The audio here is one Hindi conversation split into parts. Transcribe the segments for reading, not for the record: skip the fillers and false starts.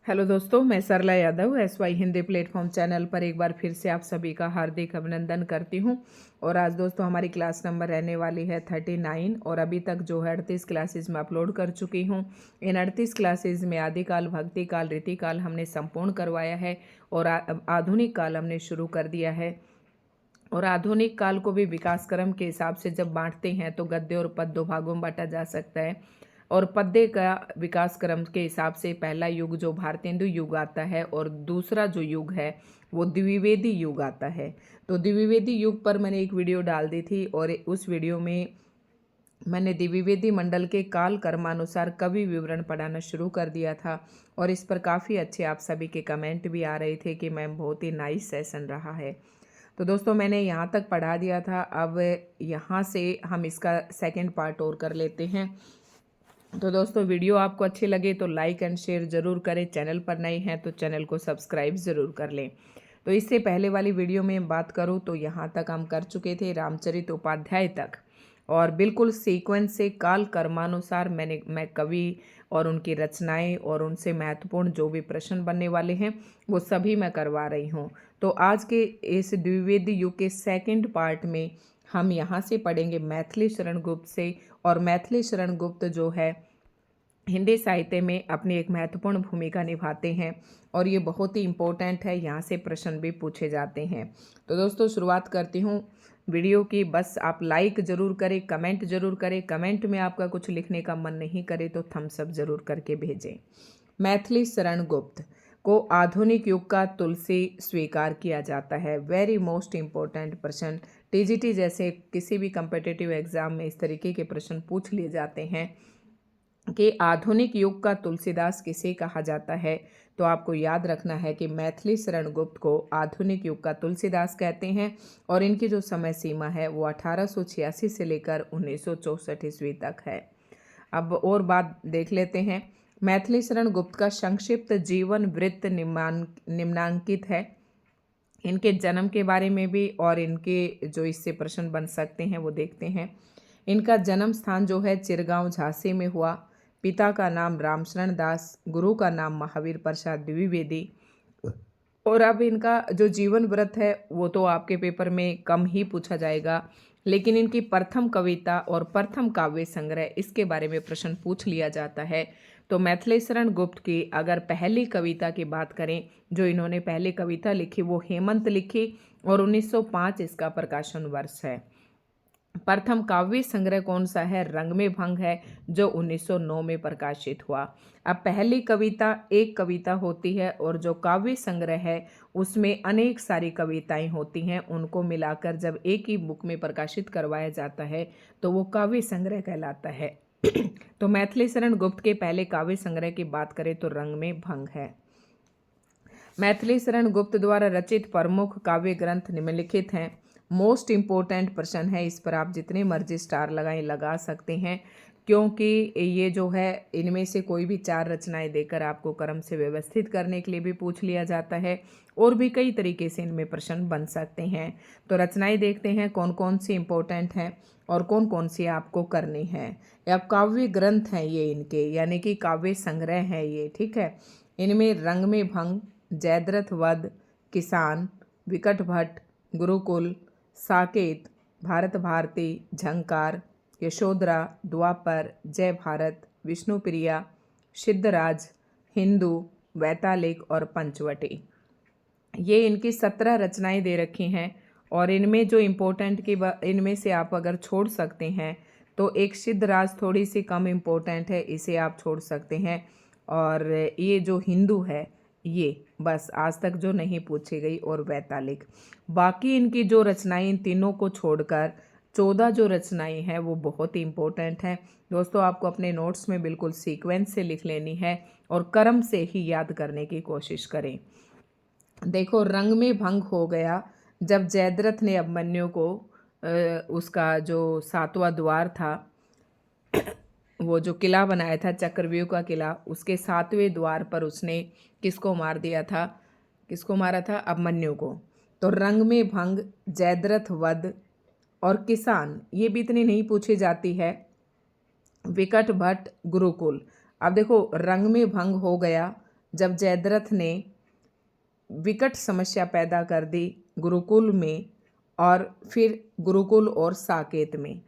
हेलो दोस्तों, मैं Sarla Yadav SY Hindi platform channel पर एक बार फिर से आप सभी का हार्दिक अभिनंदन करती हूं। और आज दोस्तों हमारी क्लास नंबर रहने वाली है 39 और अभी तक जो है 38 क्लासेस में अपलोड कर चुकी हूं। इन 38 क्लासेस में आदिकाल, भक्तिकाल, रीतिकाल हमने संपूर्ण करवाया है और आधुनिक काल हमने शुरू कर दिया है। और आधुनिक काल को भी विकास क्रम के हिसाब से जब बांटते हैं तो गद्य और पद्य दो भागों में बांटा जा सकता है। और पद्य का विकास क्रम के हिसाब से पहला युग जो भारतेंदु युग आता है और दूसरा जो युग है वो द्विवेदी युग आता है। तो द्विवेदी युग पर मैंने एक वीडियो डाल दी थी और उस वीडियो में मैंने द्विवेदी मंडल के काल कर्मानुसार कवि विवरण पढ़ाना शुरू कर दिया था और इस पर काफ़ी अच्छे आप सभी के कमेंट भी आ रहे थे कि मैम बहुत ही नाइस सेशन रहा है। तो दोस्तों मैंने यहाँ तक पढ़ा दिया था, अब यहाँ से हम इसका सेकंड पार्ट और कर लेते हैं। तो दोस्तों वीडियो आपको अच्छी लगे तो लाइक एंड शेयर ज़रूर करें, चैनल पर नए हैं तो चैनल को सब्सक्राइब ज़रूर कर लें। तो इससे पहले वाली वीडियो में बात करूँ तो यहाँ तक हम कर चुके थे रामचरित उपाध्याय तक और बिल्कुल सीक्वेंस से काल कर्मानुसार मैं कवि और उनकी रचनाएं और उनसे महत्वपूर्ण जो भी प्रश्न बनने वाले हैं वो सभी मैं करवा रही हूँ। तो आज के इस द्विवेदी युग के सेकंड पार्ट में हम यहाँ से पढ़ेंगे मैथिली शरण गुप्त से। और मैथिली शरण गुप्त जो है हिंदी साहित्य में अपनी एक महत्वपूर्ण भूमिका निभाते हैं और ये बहुत ही इम्पोर्टेंट है, यहाँ से प्रश्न भी पूछे जाते हैं। तो दोस्तों शुरुआत करती हूँ वीडियो की। बस आप लाइक ज़रूर करें, कमेंट ज़रूर करें। कमेंट में आपका कुछ लिखने का मन नहीं करे तो थम्स अप ज़रूर करके भेजें। मैथिली शरण गुप्त को आधुनिक युग का तुलसी स्वीकार किया जाता है। वेरी मोस्ट इम्पोर्टेंट प्रश्न, TGT जैसे किसी भी कम्पिटिटिव एग्जाम में इस तरीके के प्रश्न पूछ लिए जाते हैं कि आधुनिक युग का तुलसीदास किसे कहा जाता है। तो आपको याद रखना है कि मैथिली शरण गुप्त को आधुनिक युग का तुलसीदास कहते हैं और इनकी जो समय सीमा है वो 1886 से लेकर 1964 ईस्वी तक है। अब और बात देख लेते हैं। मैथिली शरण गुप्त का संक्षिप्त जीवन वृत्त निम्नांकित है। इनके जन्म के बारे में भी और इनके जो इससे प्रश्न बन सकते हैं वो देखते हैं। इनका जन्म स्थान जो है चिरगांव झांसी में हुआ। पिता का नाम रामशरण दास, गुरु का नाम महावीर प्रसाद द्विवेदी। और अब इनका जो जीवन व्रत है वो तो आपके पेपर में कम ही पूछा जाएगा, लेकिन इनकी प्रथम कविता और प्रथम काव्य संग्रह इसके बारे में प्रश्न पूछ लिया जाता है। तो मैथिली शरण गुप्त की अगर पहली कविता की बात करें, जो इन्होंने पहली कविता लिखी वो हेमंत लिखी और 1905 इसका प्रकाशन वर्ष है। प्रथम काव्य संग्रह कौन सा है? रंग में भंग है, जो 1909 में प्रकाशित हुआ। अब पहली कविता एक कविता होती है और जो काव्य संग्रह है उसमें अनेक सारी कविताएं होती हैं, उनको मिलाकर जब एक ही बुक में प्रकाशित करवाया जाता है तो वो काव्य संग्रह कहलाता है। तो मैथिली शरण गुप्त के पहले काव्य संग्रह की बात करें तो रंग में भंग है। मैथिली शरण गुप्त द्वारा रचित प्रमुख काव्य ग्रंथ निम्नलिखित हैं। मोस्ट इम्पोर्टेंट प्रश्न है, इस पर आप जितने मर्जी स्टार लगाएं लगा सकते हैं, क्योंकि ये जो है इनमें से कोई भी 4 रचनाएं देकर आपको क्रम से व्यवस्थित करने के लिए भी पूछ लिया जाता है और भी कई तरीके से इनमें प्रश्न बन सकते हैं। तो रचनाएं देखते हैं कौन कौन सी इम्पोर्टेंट हैं और कौन कौन सी आपको करनी है। या काव्य ग्रंथ हैं ये इनके, यानी कि काव्य संग्रह है ये, ठीक है। इनमें रंग में भंग, जयद्रथ वध, किसान, विकट भट्ट, गुरुकुल, साकेत, भारत भारती, झंकार, यशोधरा, द्वापर, जय भारत, विष्णुप्रिया, सिद्धराज, हिंदू, वैतालिक और पंचवटी। ये इनकी 17 रचनाएं दे रखी हैं और इनमें जो इम्पोर्टेंट की इनमें से आप अगर छोड़ सकते हैं तो एक सिद्धराज थोड़ी सी कम इम्पोर्टेंट है, इसे आप छोड़ सकते हैं। और ये जो हिंदू है ये बस आज तक जो नहीं पूछी गई, और वैतालिक। बाकी इनकी जो रचनाएं इन तीनों को छोड़कर 14 जो रचनाएं हैं वो बहुत ही इम्पोर्टेंट हैं। दोस्तों आपको अपने नोट्स में बिल्कुल सीक्वेंस से लिख लेनी है और क्रम से ही याद करने की कोशिश करें। देखो, रंग में भंग हो गया जब जयद्रथ ने अभिमन्यु को उसका जो 7वां द्वार था, वो जो किला बनाया था चक्रव्यूह का किला, उसके 7वें द्वार पर उसने किसको मार दिया था? किसको मारा था? अभिमन्यु को। तो रंग में भंग, जयद्रथ वध और किसान ये भी इतनी नहीं पूछी जाती है। विकट भट्ट, गुरुकुल। अब देखो, रंग में भंग हो गया जब जयद्रथ ने विकट समस्या पैदा कर दी गुरुकुल में और फिर गुरुकुल और साकेत में।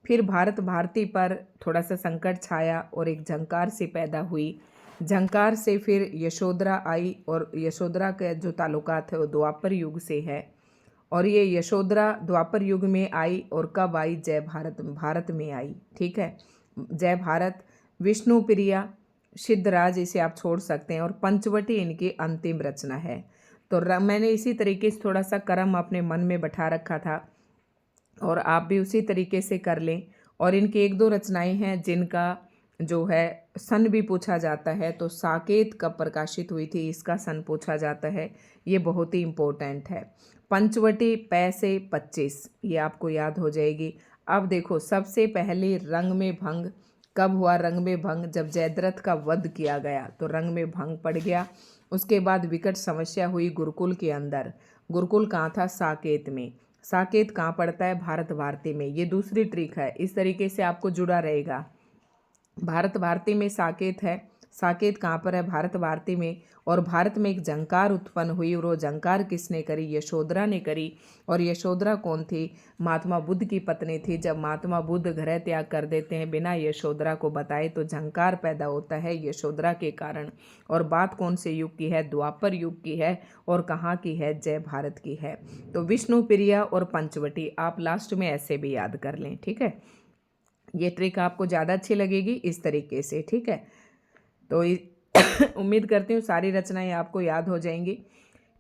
फिर भारत भारती पर थोड़ा सा संकट छाया और एक झंकार सी पैदा हुई। झंकार से फिर यशोधरा आई और यशोधरा का जो ताल्लुकात है वो द्वापर युग से है। और ये यशोधरा द्वापर युग में आई और कब आई? जय भारत भारत में आई। ठीक है, जय भारत, विष्णु प्रिया, सिद्धराज इसे आप छोड़ सकते हैं, और पंचवटी इनकी अंतिम रचना है। तो मैंने इसी तरीके से थोड़ा सा क्रम अपने मन में बैठा रखा था और आप भी उसी तरीके से कर लें। और इनकी एक दो रचनाएं हैं जिनका जो है सन भी पूछा जाता है। तो साकेत कब प्रकाशित हुई थी इसका सन पूछा जाता है, ये बहुत ही इम्पोर्टेंट है। पंचवटी पैसे 25, ये आपको याद हो जाएगी। अब देखो, सबसे पहले रंग में भंग कब हुआ? रंग में भंग जब जयद्रथ का वध किया गया तो रंग में भंग पड़ गया। उसके बाद विकट समस्या हुई गुरुकुल के अंदर। गुरुकुल कहाँ था? साकेत में। साकेत कहाँ पड़ता है? भारत भारती में। ये दूसरी ट्रिक है, इस तरीके से आपको जुड़ा रहेगा। भारत भारती में साकेत है। साकेत कहाँ पर है? भारत भारती में। और भारत में एक झंकार उत्पन्न हुई और वो झंकार किसने करी? यशोधरा ने करी। और यशोधरा कौन थी? महात्मा बुद्ध की पत्नी थी। जब महात्मा बुद्ध गृह त्याग कर देते हैं बिना यशोधरा को बताए तो झंकार पैदा होता है यशोधरा के कारण। और बात कौन से युग की है? द्वापर युग की है। और कहाँ की है? जय भारत की है। तो विष्णु प्रिया और पंचवटी आप लास्ट में ऐसे भी याद कर लें। ठीक है, ये ट्रिक आपको ज़्यादा अच्छी लगेगी इस तरीके से। ठीक है, तो उम्मीद करती हूँ सारी रचनाएं आपको याद हो जाएंगी।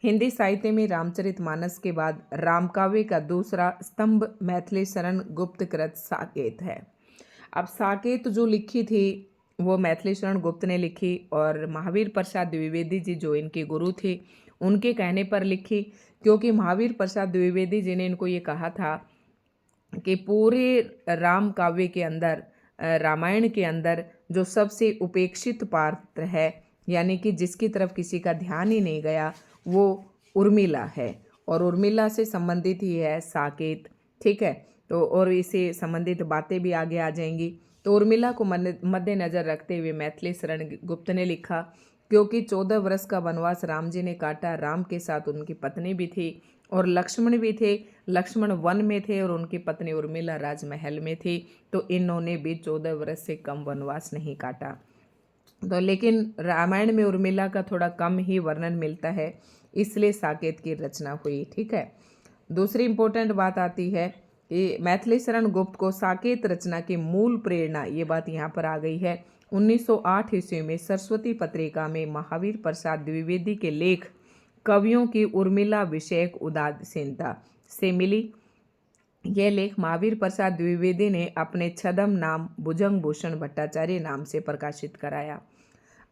हिंदी साहित्य में रामचरितमानस के बाद रामकाव्य का दूसरा स्तंभ मैथिली शरण गुप्तकृत साकेत है। अब साकेत जो लिखी थी वो मैथिली शरण गुप्त ने लिखी और महावीर प्रसाद द्विवेदी जी जो इनके गुरु थे उनके कहने पर लिखी, क्योंकि महावीर प्रसाद द्विवेदी जी ने इनको ये कहा था कि पूरे राम काव्य के अंदर, रामायण के अंदर जो सबसे उपेक्षित पात्र है, यानी कि जिसकी तरफ किसी का ध्यान ही नहीं गया, वो उर्मिला है। और उर्मिला से संबंधित ही है साकेत। ठीक है, तो और इससे संबंधित बातें भी आगे आ जाएंगी। तो उर्मिला को मद्देनजर रखते हुए मैथिली शरण गुप्त ने लिखा, क्योंकि 14 वर्ष का वनवास राम जी ने काटा। राम के साथ उनकी पत्नी भी थी और लक्ष्मण भी थे। लक्ष्मण वन में थे और उनकी पत्नी उर्मिला राजमहल में थी। तो इन्होंने भी 14 वर्ष से कम वनवास नहीं काटा। तो लेकिन रामायण में उर्मिला का थोड़ा कम ही वर्णन मिलता है, इसलिए साकेत की रचना हुई। ठीक है, दूसरी इंपॉर्टेंट बात आती है कि मैथिली शरण गुप्त को साकेत रचना की मूल प्रेरणा, ये बात यहाँ पर आ गई है, 1908 ईस्वी में सरस्वती पत्रिका में महावीर प्रसाद द्विवेदी के लेख कवियों की उर्मिला विषयक उदासीनता से मिली। यह लेख महावीर प्रसाद द्विवेदी ने अपने छदम नाम भुजंग भूषण भट्टाचार्य नाम से प्रकाशित कराया।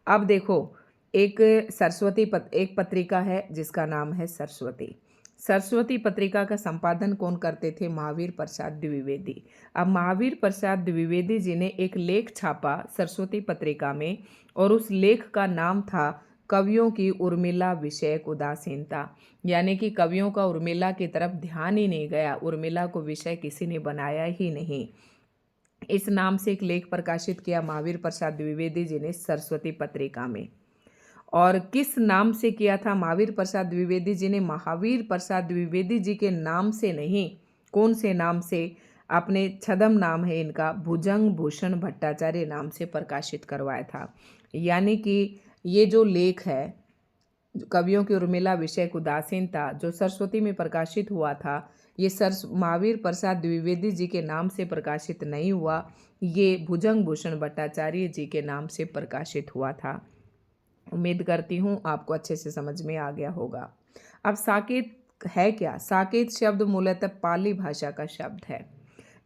अब देखो, एक एक पत्रिका है जिसका नाम है सरस्वती। सरस्वती पत्रिका का संपादन कौन करते थे? महावीर प्रसाद द्विवेदी। अब महावीर प्रसाद द्विवेदी जी ने एक लेख छापा सरस्वती पत्रिका में और उस लेख का नाम था कवियों की उर्मिला विषयक उदासीनता, यानी कि कवियों का उर्मिला की तरफ ध्यान ही नहीं गया, उर्मिला को विषय किसी ने बनाया ही नहीं। इस नाम से एक लेख प्रकाशित किया महावीर प्रसाद द्विवेदी जी ने सरस्वती पत्रिका में। और किस नाम से किया था महावीर प्रसाद द्विवेदी जी ने? महावीर प्रसाद द्विवेदी जी के नाम से नहीं, कौन से नाम से? अपने छदम नाम है इनका, भुजंग भूषण भट्टाचार्य नाम से प्रकाशित करवाया था। यानी कि ये जो लेख है कवियों की उर्मिला विषयक उदासीनता जो सरस्वती में प्रकाशित हुआ था, ये महावीर प्रसाद द्विवेदी जी के नाम से प्रकाशित नहीं हुआ, ये भुजंग भूषण भट्टाचार्य जी के नाम से प्रकाशित हुआ था। उम्मीद करती हूँ आपको अच्छे से समझ में आ गया होगा। अब साकेत है क्या? साकेत शब्द मूलतः पाली भाषा का शब्द है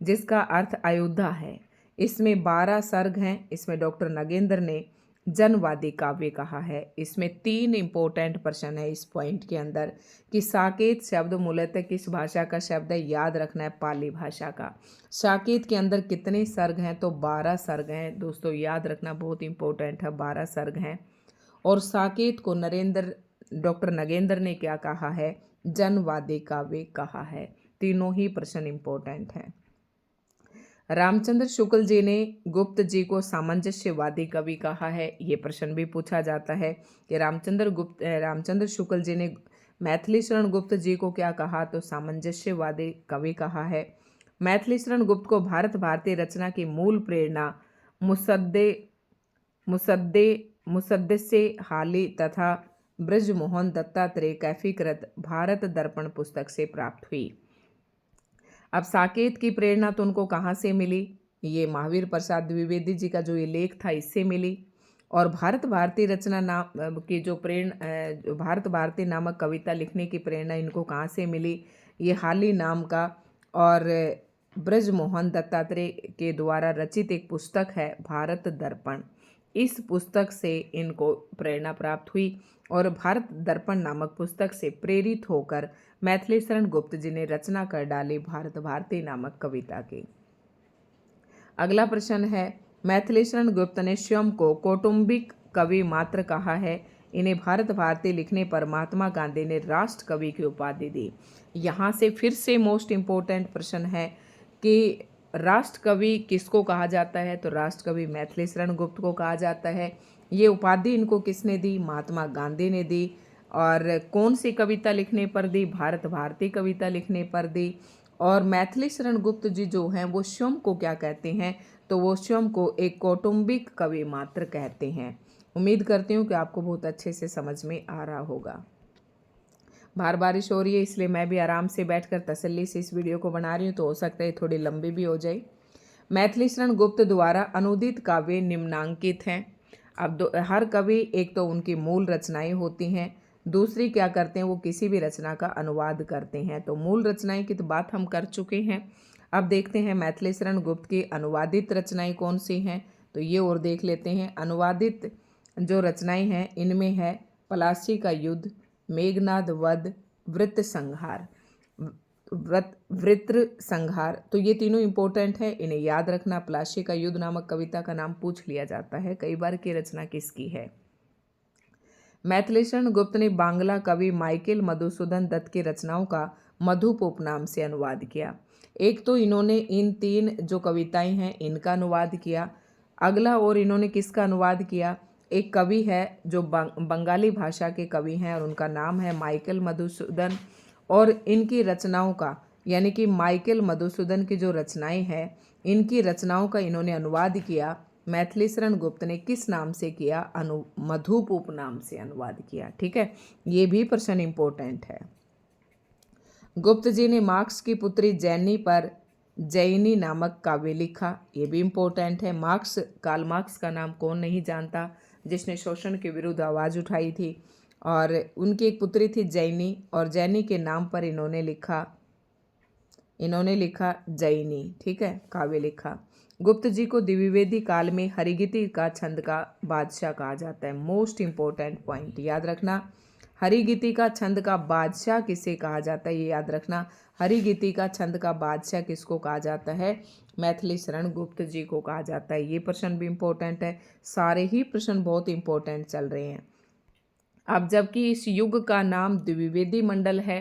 जिसका अर्थ अयोध्या है। इसमें 12 सर्ग हैं। इसमें डॉक्टर नगेंद्र ने जनवादी काव्य कहा है। इसमें 3 इंपॉर्टेंट प्रश्न है इस पॉइंट के अंदर कि साकेत शब्द मूलतः किस भाषा का शब्द है? याद रखना है, पाली भाषा का। साकेत के अंदर कितने सर्ग हैं? तो 12 सर्ग हैं दोस्तों, याद रखना बहुत इंपॉर्टेंट है, 12 सर्ग हैं। और साकेत को डॉक्टर नगेंद्र ने क्या कहा है? जनवादी काव्य कहा है। तीनों ही प्रश्न इंपॉर्टेंट हैं। रामचंद्र शुक्ल जी ने गुप्त जी को सामंजस्यवादी कवि कहा है। ये प्रश्न भी पूछा जाता है कि रामचंद्र शुक्ल जी ने मैथिली शरण गुप्त जी को क्या कहा, तो सामंजस्यवादी कवि कहा है। मैथिली शरण गुप्त को भारत भारतीय रचना की मूल प्रेरणा मुसद्दे हाली तथा ब्रजमोहन दत्तात्रेय कैफीकृत भारत दर्पण पुस्तक से प्राप्त हुई। अब साकेत की प्रेरणा तो उनको कहाँ से मिली, ये महावीर प्रसाद द्विवेदी जी का जो ये लेख था इससे मिली। और भारत भारती रचना नाम की जो भारत भारती नामक कविता लिखने की प्रेरणा इनको कहाँ से मिली, ये हाली नाम का और ब्रजमोहन दत्तात्रेय के द्वारा रचित एक पुस्तक है भारत दर्पण। इस पुस्तक से इनको प्रेरणा प्राप्त हुई और भारत दर्पण नामक पुस्तक से प्रेरित होकर मैथिली शरण गुप्त जी ने रचना कर डाली भारत भारती नामक कविता की। अगला प्रश्न है, मैथिली शरण गुप्त ने स्वयं को कौटुंबिक कवि मात्र कहा है। इन्हें भारत भारती लिखने पर महात्मा गांधी ने राष्ट्र कवि की उपाधि दी। यहाँ से फिर से मोस्ट इम्पोर्टेंट प्रश्न है कि राष्ट्र कवि किसको कहा जाता है, तो राष्ट्र कवि मैथिली शरण गुप्त को कहा जाता है। ये उपाधि इनको किसने दी, महात्मा गांधी ने दी। और कौन सी कविता लिखने पर दी, भारत भारती कविता लिखने पर दी। और मैथिली शरण गुप्त जी जो हैं वो स्वयं को क्या कहते हैं, तो वो स्वयं को एक कौटुंबिक कवि मात्र कहते हैं। उम्मीद करती हूँ कि आपको बहुत अच्छे से समझ में आ रहा होगा। बाहर बारिश हो रही है इसलिए मैं भी आराम से बैठकर तसल्ली से इस वीडियो को बना रही हूँ, तो हो सकता है थोड़ी लंबी भी हो जाए। मैथिली शरण गुप्त द्वारा अनुदित काव्य निम्नांकित हैं। अब हर कवि एक तो उनकी मूल रचनाएं होती हैं, दूसरी क्या करते हैं वो किसी भी रचना का अनुवाद करते हैं। तो मूल रचनाएं की तो बात हम कर चुके हैं। अब देखते हैं मैथिली शरण गुप्त की अनुवादित रचनाएं कौन सी हैं, तो ये और देख लेते हैं। अनुवादित जो रचनाएं हैं इनमें है पलासी का युद्ध, मेघनाद वध, वृत्त संहार। तो ये तीनों इंपॉर्टेंट है, इन्हें याद रखना। पलासी का युद्ध नामक कविता का नाम पूछ लिया जाता है कई बार की रचना किसकी है। मैथिली शरण गुप्त ने बांग्ला कवि माइकेल मधुसूदन दत्त की रचनाओं का मधुप उपनाम से अनुवाद किया। एक तो इन्होंने इन 3 जो कविताएं हैं इनका अनुवाद किया। अगला और इन्होंने किसका अनुवाद किया, एक कवि है जो बंगाली भाषा के कवि हैं और उनका नाम है माइकेल मधुसूदन। और इनकी रचनाओं का यानी कि माइकेल मधुसूदन की जो रचनाएं हैं इनकी रचनाओं का इन्होंने अनुवाद किया। मैथिली शरण गुप्त ने किस नाम से किया, मधुप उपनाम से अनुवाद किया। ठीक है, ये भी प्रश्न इंपॉर्टेंट है। गुप्त जी ने मार्क्स की पुत्री जैनी पर जैनी नामक काव्य लिखा, ये भी इम्पोर्टेंट है। कार्ल मार्क्स का नाम कौन नहीं जानता, जिसने शोषण के विरुद्ध आवाज़ उठाई थी। और उनकी एक पुत्री थी जैनी, और जैनी के नाम पर इन्होंने लिखा जैनी। ठीक है, काव्य लिखा। गुप्त जी को द्विवेदी काल में हरिगिति का छंद का बादशाह कहा जाता है। मोस्ट इम्पोर्टेंट पॉइंट याद रखना, हरिगिति का छंद का बादशाह किसे कहा जाता है, ये याद रखना। हरिगिति का छंद का बादशाह किसको कहा जाता है, मैथिली शरण गुप्त जी को कहा जाता है। ये प्रश्न भी इम्पोर्टेंट है, सारे ही प्रश्न बहुत इम्पोर्टेंट चल रहे हैं। अब जबकि इस युग का नाम द्विवेदी मंडल है,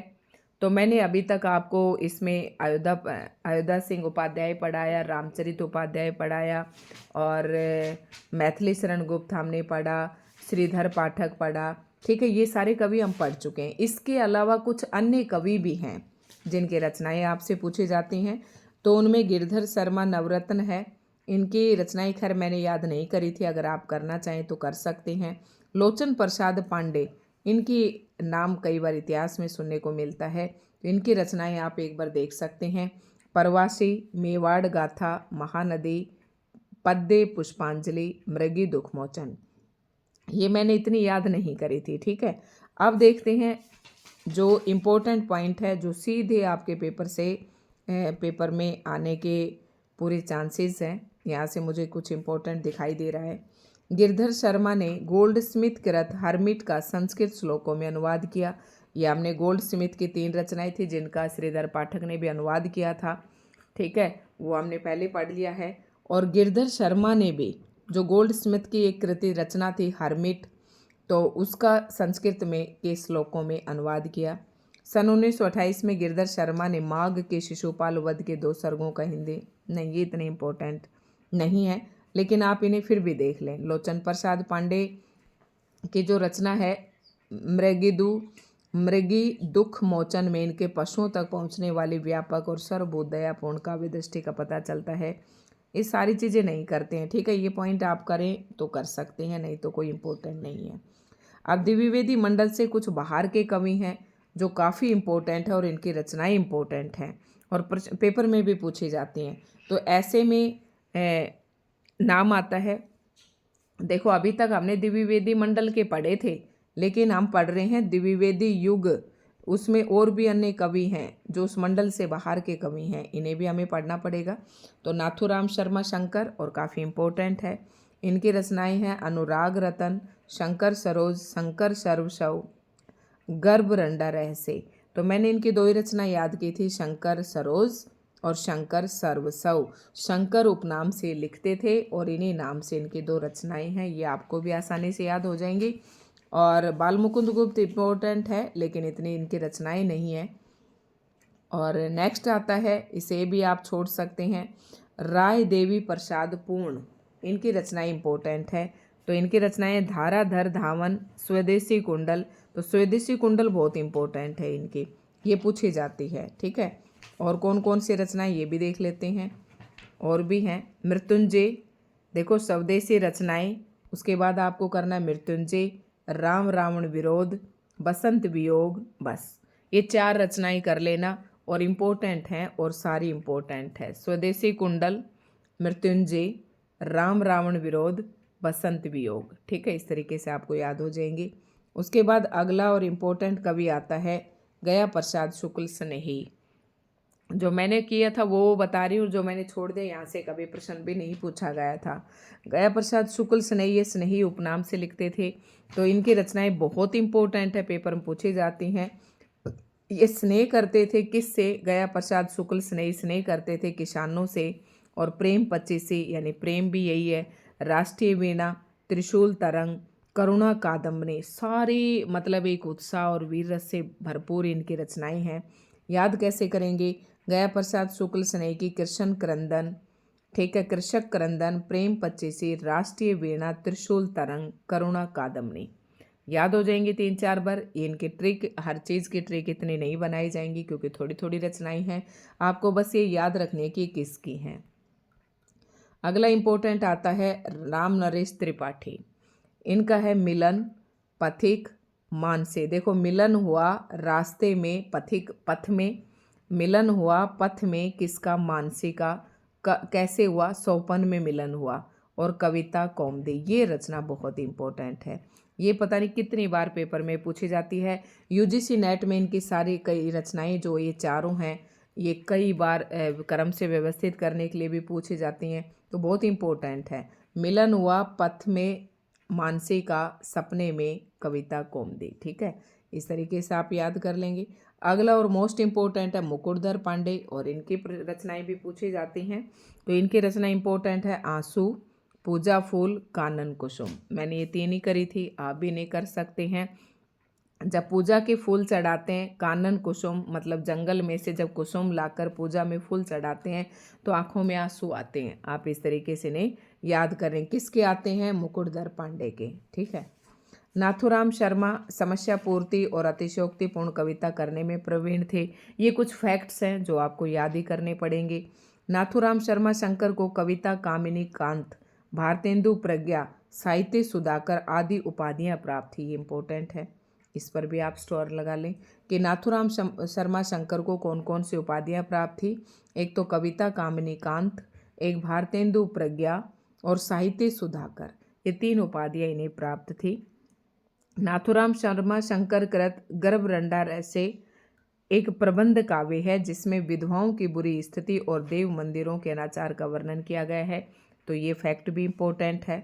तो मैंने अभी तक आपको इसमें अयोध्या सिंह उपाध्याय पढ़ाया, रामचरित उपाध्याय पढ़ाया, और मैथिली शरण गुप्त हमने पढ़ा, श्रीधर पाठक पढ़ा। ठीक है, ये सारे कवि हम पढ़ चुके हैं। इसके अलावा कुछ अन्य कवि भी हैं जिनके रचनाएं आपसे पूछी जाती हैं, तो उनमें गिरधर शर्मा नवरत्न है। इनकी रचनाएं खैर मैंने याद नहीं करी थी, अगर आप करना चाहें तो कर सकते हैं। लोचन प्रसाद पांडे, इनकी नाम कई बार इतिहास में सुनने को मिलता है, तो इनकी रचनाएं आप एक बार देख सकते हैं। परवासी, मेवाड़ गाथा, महानदी, पद्य पुष्पांजलि, मृगी दुखमोचन, ये मैंने इतनी याद नहीं करी थी। ठीक है, अब देखते हैं जो इम्पोर्टेंट पॉइंट है जो सीधे आपके पेपर में आने के पूरे चांसेस हैं। यहाँ से मुझे कुछ इम्पोर्टेंट दिखाई दे रहा है। गिरधर शर्मा ने गोल्ड स्मिथ कृत हर्मिट का संस्कृत श्लोकों में अनुवाद किया। ये हमने गोल्ड स्मिथ की 3 रचनाएं थी जिनका श्रीधर पाठक ने भी अनुवाद किया था। ठीक है, वो हमने पहले पढ़ लिया है। और गिरधर शर्मा ने भी जो गोल्ड स्मिथ की एक कृति रचना थी हर्मिट, तो उसका संस्कृत में के श्लोकों में अनुवाद किया। सन 1928 में गिरधर शर्मा ने माघ के शिशुपाल वध के 2 सर्गों का हिंदी नहीं, ये इतने इम्पोर्टेंट नहीं है, लेकिन आप इन्हें फिर भी देख लें। लोचन प्रसाद पांडे की जो रचना है मृगी दुख मोचन में इनके पशुओं तक पहुंचने वाली व्यापक और सर्वबोधयापूर्ण काव्य दृष्टि का पता चलता है। ये सारी चीज़ें नहीं करते हैं, ठीक है। ये पॉइंट आप करें तो कर सकते हैं, नहीं तो कोई इम्पोर्टेंट नहीं है। अब द्विवेदी मंडल से कुछ बाहर के कवि हैं जो काफ़ी इम्पोर्टेंट है और इनकी रचनाएं इम्पोर्टेंट हैं और पेपर में भी पूछी जाती हैं। तो ऐसे में नाम आता है, देखो अभी तक हमने द्विवेदी मंडल के पढ़े थे, लेकिन हम पढ़ रहे हैं द्विवेदी युग, उसमें और भी अन्य कवि हैं जो उस मंडल से बाहर के कवि हैं, इन्हें भी हमें पढ़ना पड़ेगा। तो नाथूराम शर्मा शंकर, और काफ़ी इम्पोर्टेंट है। इनकी रचनाएं हैं अनुराग रतन, शंकर सरोज, शंकर सर्वशव, गर्भ रंडा रहसे। तो मैंने इनकी दो ही रचना याद की थी, शंकर सरोज और शंकर सर्वसव। शंकर उपनाम से लिखते थे और इन्हीं नाम से इनकी दो रचनाएं हैं, ये आपको भी आसानी से याद हो जाएंगी। और बाल मुकुंद गुप्त इम्पोर्टेंट है, लेकिन इतनी इनकी रचनाएं नहीं है। और नेक्स्ट आता है, इसे भी आप छोड़ सकते हैं, राय देवी प्रसाद पूर्ण, इनकी रचनाएं इम्पोर्टेंट है। तो इनकी रचनाएं धाराधर धावन, स्वदेशी कुंडल। तो स्वदेशी कुंडल बहुत इम्पोर्टेंट है इनकी, ये पूछी जाती है, ठीक है। और कौन कौन सी रचनाएं ये भी देख लेते हैं, और भी हैं। मृत्युंजय, देखो स्वदेशी रचनाएं, उसके बाद आपको करना है मृत्युंजय, राम रावण विरोध, बसंत वियोग, बस ये 4 रचनाएं कर लेना और इम्पोर्टेंट हैं, और सारी इम्पोर्टेंट है। स्वदेशी कुंडल, मृत्युंजय, राम रावण विरोध, बसंत वियोग, ठीक है। इस तरीके से आपको याद हो जाएंगे। उसके बाद अगला और इम्पोर्टेंट कवि आता है गया प्रसाद शुक्ल स्नेही। जो मैंने किया था वो बता रही हूँ, जो मैंने छोड़ दिया यहाँ से कभी प्रश्न भी नहीं पूछा गया था। गया प्रसाद शुक्ल स्नेही, ये स्नेही उपनाम से लिखते थे। तो इनकी रचनाएं बहुत इंपॉर्टेंट है, पेपर में पूछी जाती हैं। ये स्नेह करते थे किससे? गया प्रसाद शुक्ल स्नेही स्नेह करते थे किसानों से। और प्रेम पचीसी, यानी प्रेम भी यही है, राष्ट्रीय वीणा, त्रिशूल तरंग, करुणा कादम्बनी, सारी मतलब एक उत्साह और वीर रस से भरपूर इनकी रचनाएं हैं। याद कैसे करेंगे? गया प्रसाद शुक्ल स्नेही की कृष्ण क्रंदन, ठीक है, कृषक क्रंदन, प्रेम पचीसी, राष्ट्रीय वीणा, त्रिशूल तरंग, करुणा कादम्बनी, याद हो जाएंगी 3-4 बार। ये इनकी ट्रिक, हर चीज़ की ट्रिक इतनी नहीं बनाई जाएंगी क्योंकि थोड़ी थोड़ी रचनाएं हैं, आपको बस ये याद रखने की किसकी हैं। अगला इंपॉर्टेंट आता है राम नरेश त्रिपाठी, इनका है मिलन, पथिक, मानसे। देखो मिलन हुआ रास्ते में, पथिक पथ में, मिलन हुआ पथ में किसका? मानसी का। कैसे हुआ? सोपन में मिलन हुआ। और कविता कौमुदी, ये रचना बहुत इंपॉर्टेंट है, ये पता नहीं कितनी बार पेपर में पूछी जाती है। यूजीसी नेट में इनकी सारी कई रचनाएं जो ये चारों हैं, ये कई बार क्रम से व्यवस्थित करने के लिए भी पूछी जाती हैं, तो बहुत इंपॉर्टेंट है। मिलन हुआ पथ में मानसी का, सपने में कविता कौमुदी, ठीक है। इस तरीके से आप याद कर लेंगे। अगला और मोस्ट इम्पोर्टेंट है मुकुटधर पांडे, और इनकी रचनाएं भी पूछी जाती हैं। तो इनकी रचना इम्पोर्टेंट है आंसू, पूजा फूल, कानन कुसुम। मैंने ये 3 ही करी थी, आप भी नहीं कर सकते हैं। जब पूजा के फूल चढ़ाते हैं, कानन कुसुम मतलब जंगल में से जब कुसुम लाकर पूजा में फूल चढ़ाते हैं तो आंखों में आंसू आते हैं। आप इस तरीके से नहीं याद करें, किसके आते हैं? मुकुटधर पांडे के, ठीक है। नाथूराम शर्मा समस्या पूर्ति और अतिशयोक्तिपूर्ण कविता करने में प्रवीण थे। ये कुछ फैक्ट्स हैं जो आपको याद ही करने पड़ेंगे। नाथूराम शर्मा शंकर को कविता कामिनी कांत, भारतेंदु प्रज्ञा, साहित्य सुधाकर आदि उपाधियां प्राप्त थी। ये इंपॉर्टेंट है, इस पर भी आप स्टोर लगा लें कि नाथूराम शर्मा शंकर को कौन कौन सी उपाधियां प्राप्त थी। एक तो कविता कामिनी कांत, एक भारतेंदु प्रज्ञा और साहित्य सुधाकर, ये 3 उपाधियां इन्हें प्राप्त थी। नाथूराम शर्मा शंकर कृत गर्भ रंडा रहसे एक प्रबंध काव्य है जिसमें विधवाओं की बुरी स्थिति और देव मंदिरों के अनाचार का वर्णन किया गया है। तो ये फैक्ट भी इम्पोर्टेंट है।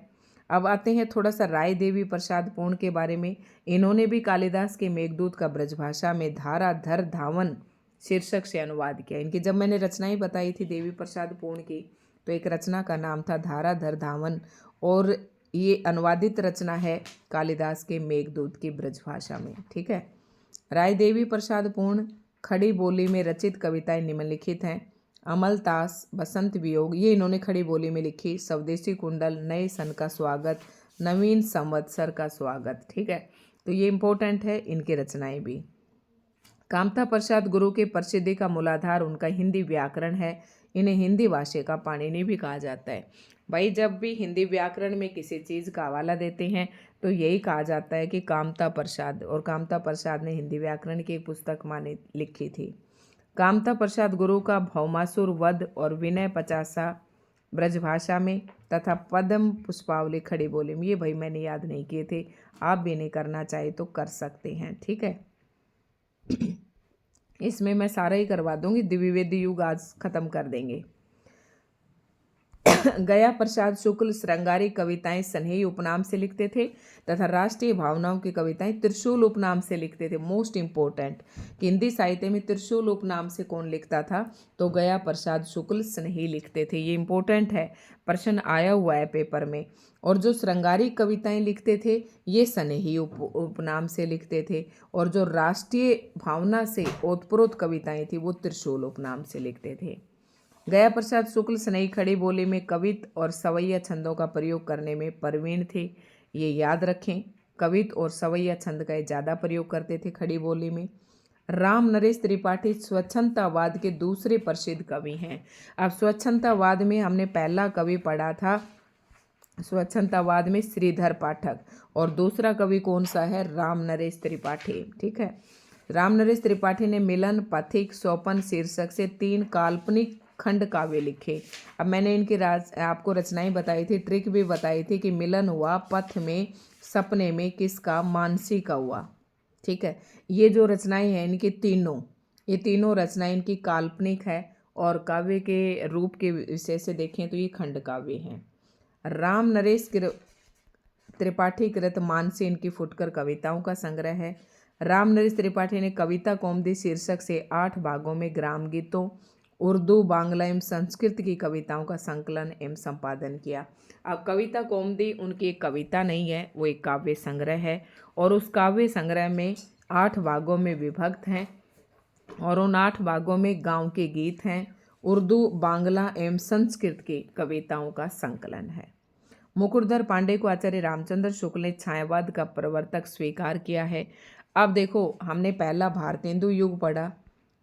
अब आते हैं थोड़ा सा राय देवी प्रसाद पूर्ण के बारे में। इन्होंने भी कालिदास के मेघदूत का ब्रजभाषा में धारा धर धावन शीर्षक से अनुवाद किया। इनकी जब मैंने रचनाएं बताई थी देवी प्रसाद पूर्ण की, तो एक रचना का नाम था धारा धर धावन, और ये अनुवादित रचना है कालिदास के मेघदूत की ब्रजभाषा में, ठीक है। राय देवी प्रसाद पूर्ण खड़ी बोली में रचित कविताएं निम्नलिखित हैं। अमलतास, बसंत वियोग, ये इन्होंने खड़ी बोली में लिखी। स्वदेशी कुंडल, नए सन का स्वागत, नवीन संवत्सर का स्वागत। ठीक है, तो ये इम्पोर्टेंट है इनकी रचनाएं भी। कामता प्रसाद गुरु के प्रसिद्धि का मूलाधार उनका हिंदी व्याकरण है। इन्हें हिंदी भाषा का पाणिनि भी कहा जाता है। भाई जब भी हिंदी व्याकरण में किसी चीज़ का हवाला देते हैं तो यही कहा जाता है कि कामता प्रसाद, और कामता प्रसाद ने हिंदी व्याकरण की एक पुस्तक माने लिखी थी। कामता प्रसाद गुरु का भौमासुर वध और विनय पचासा ब्रजभाषा में तथा पद्म पुष्पावली खड़ी बोली में, ये भाई मैंने याद नहीं किए थे, आप भी नहीं करना चाहे तो कर सकते हैं। ठीक है, इसमें मैं सारा ही करवा दूंगी, द्विवेदी युग आज खत्म कर देंगे। गया प्रसाद शुक्ल श्रृंगारी कविताएं सन्ही उपनाम से लिखते थे तथा राष्ट्रीय भावनाओं की कविताएं त्रिशूल उपनाम से लिखते थे। मोस्ट इंपोर्टेंट कि हिंदी साहित्य में त्रिशूल उपनाम से कौन लिखता था, तो गया प्रसाद शुक्ल सन्ही लिखते थे। ये इंपॉर्टेंट है, प्रश्न आया हुआ है पेपर में। और जो श्रृंगारी कविताएं लिखते थे ये सन्ही उपनाम से लिखते थे, और जो राष्ट्रीय भावना से ओतप्रोत कविताएं थी वो त्रिशूल उपनाम से लिखते थे। गया प्रसाद शुक्ल सनई खड़ी बोली में कवित और सवैया छंदों का प्रयोग करने में प्रवीण थे। ये याद रखें, कवित और सवैया छंद का ज़्यादा प्रयोग करते थे खड़ी बोली में। राम नरेश त्रिपाठी स्वच्छंदतावाद के दूसरे प्रसिद्ध कवि हैं। अब स्वच्छंदतावाद में हमने पहला कवि पढ़ा था स्वच्छंदतावाद में श्रीधर पाठक, और दूसरा कवि कौन सा है, राम नरेश त्रिपाठी। ठीक है, राम नरेश त्रिपाठी ने मिलन, पथिक, स्वपन शीर्षक से 3 काल्पनिक खंड काव्य लिखे। अब मैंने इनकी आपको रचनाएं बताई थी, ट्रिक भी बताई थी कि मिलन हुआ, पथ में, सपने में, किसका, मानसी का हुआ। ठीक है, ये जो रचनाएं हैं इनकी ये तीनों रचनाएं इनकी काल्पनिक है, और काव्य के रूप के विषय से देखें तो ये खंड काव्य हैं। राम नरेश त्रिपाठी कृत मानसी इनकी फुटकर कविताओं का संग्रह है। राम नरेश त्रिपाठी ने कविता कौमुदी शीर्षक से 8 भागों में ग्राम गीतों, उर्दू, बांग्ला एवं संस्कृत की कविताओं का संकलन एवं संपादन किया। अब कविता कौमुदी उनकी एक कविता नहीं है, वो एक काव्य संग्रह है, और उस काव्य संग्रह में 8 भागों में विभक्त हैं, और उन 8 भागों में गांव के गीत हैं, उर्दू, बांग्ला एवं संस्कृत की कविताओं का संकलन है। मुकुटधर पांडे को आचार्य रामचंद्र शुक्ल ने छायावाद का प्रवर्तक स्वीकार किया है। अब देखो, हमने पहला भारतेंदु युग पढ़ा,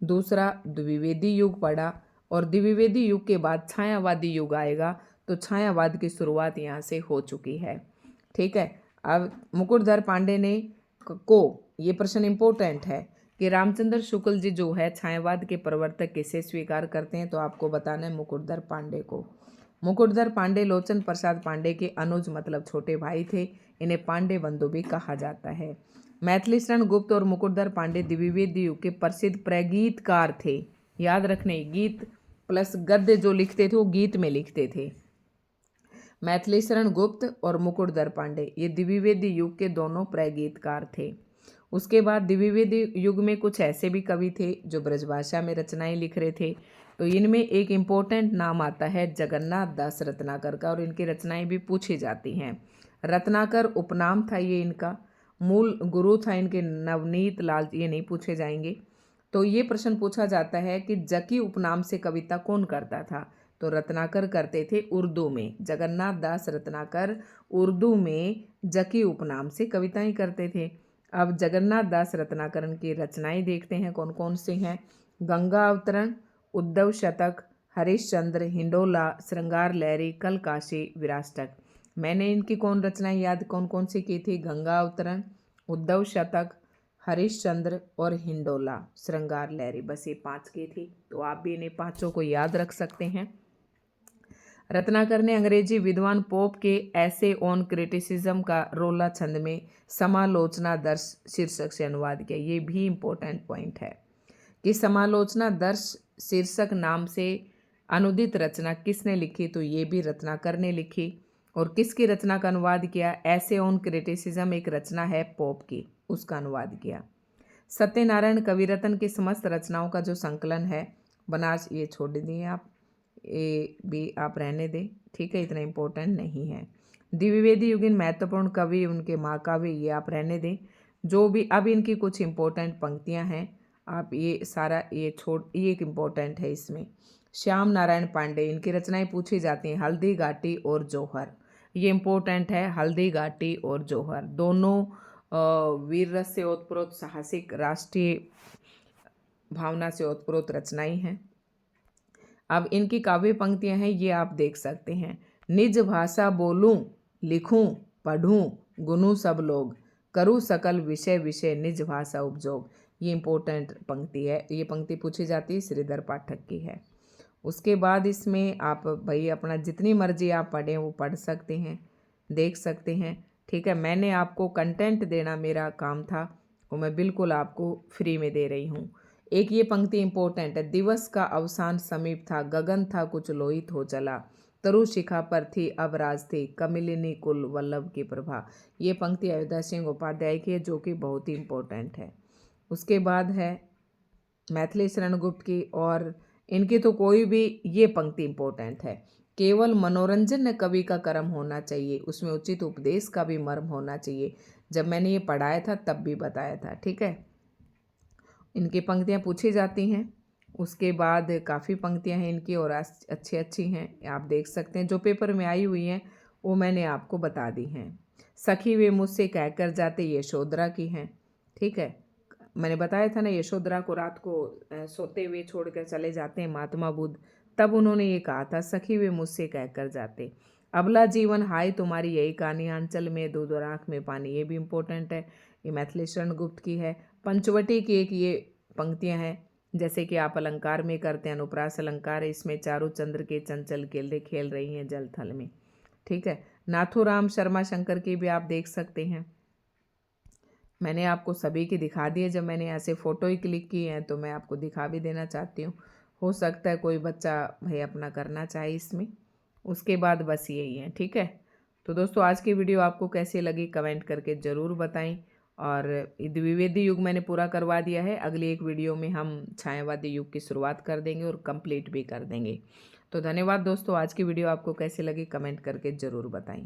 दूसरा द्विवेदी युग पढ़ा, और द्विवेदी युग के बाद छायावादी युग आएगा, तो छायावाद की शुरुआत यहाँ से हो चुकी है। ठीक है, अब मुकुटधर पांडे ने ये प्रश्न इंपॉर्टेंट है कि रामचंद्र शुक्ल जी जो है छायावाद के प्रवर्तक किसे स्वीकार करते हैं, तो आपको बताना है मुकुटधर पांडे को। मुकुटधर पांडे लोचन प्रसाद पांडे के अनुज मतलब छोटे भाई थे। इन्हें पांडे बंधु भी कहा जाता है। मैथिली शरण गुप्त और मुकुटधर पांडे द्विवेदी युग के प्रसिद्ध प्रगीतकार थे। याद रखने, गीत प्लस गद्य जो लिखते थे वो गीत में लिखते थे। मैथिली शरण गुप्त और मुकुटधर पांडे ये द्विवेदी युग के दोनों प्रगीतकार थे। उसके बाद द्विवेदी युग में कुछ ऐसे भी कवि थे जो ब्रजभाषा में रचनाएं लिख रहे थे, तो इनमें एक इम्पोर्टेंट नाम आता है जगन्नाथ दास रत्नाकर का, और इनकी रचनाएं भी पूछी जाती हैं। रत्नाकर उपनाम था ये इनका, मूल गुरु था इनके नवनीत लाल, ये नहीं पूछे जाएंगे। तो ये प्रश्न पूछा जाता है कि जकी उपनाम से कविता कौन करता था, तो रत्नाकर करते थे उर्दू में। जगन्नाथ दास रत्नाकर उर्दू में जकी उपनाम से कविताएं करते थे। अब जगन्नाथ दास रत्नाकर की रचनाएं देखते हैं कौन कौन सी हैं। गंगा अवतरण, उद्धव शतक, हरिश्चंद्र, हिंडोला, श्रृंगार लहरी, कलकाशी, विराष्टक। मैंने इनकी कौन रचनाएं याद कौन कौन सी की थी, गंगा अवतरण, उद्धव शतक, हरिश्चंद्र और हिंडोला, श्रृंगार लहरी, बस ये 5 की थी। तो आप भी इन्हें 5 को याद रख सकते हैं। रत्नाकर ने अंग्रेजी विद्वान पोप के ऐसे ऑन क्रिटिसिज्म का रोला छंद में समालोचना दर्श शीर्षक से अनुवाद किया। ये भी इम्पोर्टेंट पॉइंट है कि समालोचना दर्श शीर्षक नाम से अनुदित रचना किसने लिखी, तो ये भी रत्नाकर ने लिखी। और किसकी रचना का अनुवाद किया, ऐसे ऑन क्रिटिसिज्म एक रचना है पोप की, उसका अनुवाद किया। सत्यनारायण कविरत्न की समस्त रचनाओं का जो संकलन है बनास, ये छोड़ दिए आप, ये भी आप रहने दें, ठीक है, इतना इम्पोर्टेंट नहीं है। द्विवेदी युगीन महत्वपूर्ण कवि उनके महाकाव्य, ये आप रहने दें। जो भी अब इनकी कुछ इम्पोर्टेंट पंक्तियां हैं, आप ये सारा ये छोड़, ये एक इम्पोर्टेंट है इसमें। श्याम नारायण पांडे, इनकी रचनाएं पूछी जाती हैं। हल्दी घाटी और जौहर, ये इम्पोर्टेंट है। हल्दी घाटी और जौहर दोनों वीर रस से ओतप्रोत साहसिक राष्ट्रीय भावना से ओतप्रोत रचनाएं हैं। अब इनकी काव्य पंक्तियां हैं, ये आप देख सकते हैं। निज भाषा बोलूं लिखूं पढ़ूं गुनूं सब लोग, करूं सकल विषय विषय निज भाषा उपजोग। ये इम्पोर्टेंट पंक्ति है, ये पंक्ति पूछी जाती है, श्रीधर पाठक की है। उसके बाद इसमें आप भाई अपना जितनी मर्जी आप पढ़ें वो पढ़ सकते हैं, देख सकते हैं। ठीक है, मैंने आपको कंटेंट देना मेरा काम था, वो मैं बिल्कुल आपको फ्री में दे रही हूँ। एक ये पंक्ति इंपॉर्टेंट है। दिवस का अवसान समीप था, गगन था कुछ लोहित हो चला, तरु शिखा पर थी अब राज थी, कमिलिनी कुल वल्लभ की प्रभा। ये पंक्ति अयोध्या सिंह उपाध्याय की है, जो कि बहुत ही इम्पोर्टेंट है। उसके बाद है मैथिली शरण गुप्त की, और इनकी तो कोई भी ये पंक्ति इम्पोर्टेंट है। केवल मनोरंजन न कवि का कर्म होना चाहिए, उसमें उचित उपदेश का भी मर्म होना चाहिए। जब मैंने ये पढ़ाया था तब भी बताया था। ठीक है, इनकी पंक्तियाँ पूछी जाती हैं। उसके बाद काफ़ी पंक्तियाँ हैं इनकी और अच्छी अच्छी हैं, आप देख सकते हैं। जो पेपर में आई हुई हैं वो मैंने आपको बता दी हैं। सखी वे मुझसे कहकर जाते, यशोधरा की हैं। ठीक है, मैंने बताया था ना, यशोधरा को रात को सोते हुए छोड़कर चले जाते हैं महात्मा बुद्ध, तब उन्होंने ये कहा था, सखी वे मुझसे कहकर जाते। अबला जीवन हाय तुम्हारी यही कहानी, आंचल में दूध और आँख में पानी, ये भी इम्पोर्टेंट है, ये मैथिली शरण गुप्त की है। पंचवटी की एक ये पंक्तियां हैं, जैसे कि आप अलंकार में करते हैं, अनुप्रास अलंकार है, इसमें चारों चंद्र के चंचल केले खेल रही हैं जल थल में। ठीक है, नाथुराम शर्मा शंकर की भी आप देख सकते हैं। मैंने आपको सभी की दिखा दी है, जब मैंने ऐसे फ़ोटो ही क्लिक की हैं तो मैं आपको दिखा भी देना चाहती हूँ। हो सकता है कोई बच्चा भाई अपना करना चाहे इसमें। उसके बाद बस यही है। ठीक है, तो दोस्तों आज की वीडियो आपको कैसी लगी कमेंट करके ज़रूर बताएं। और द्विवेदी युग मैंने पूरा करवा दिया है, अगली एक वीडियो में हम छायावादी युग की शुरुआत कर देंगे और कंप्लीट भी कर देंगे। तो धन्यवाद दोस्तों, आज की वीडियो आपको कैसी लगी कमेंट करके ज़रूर बताएं।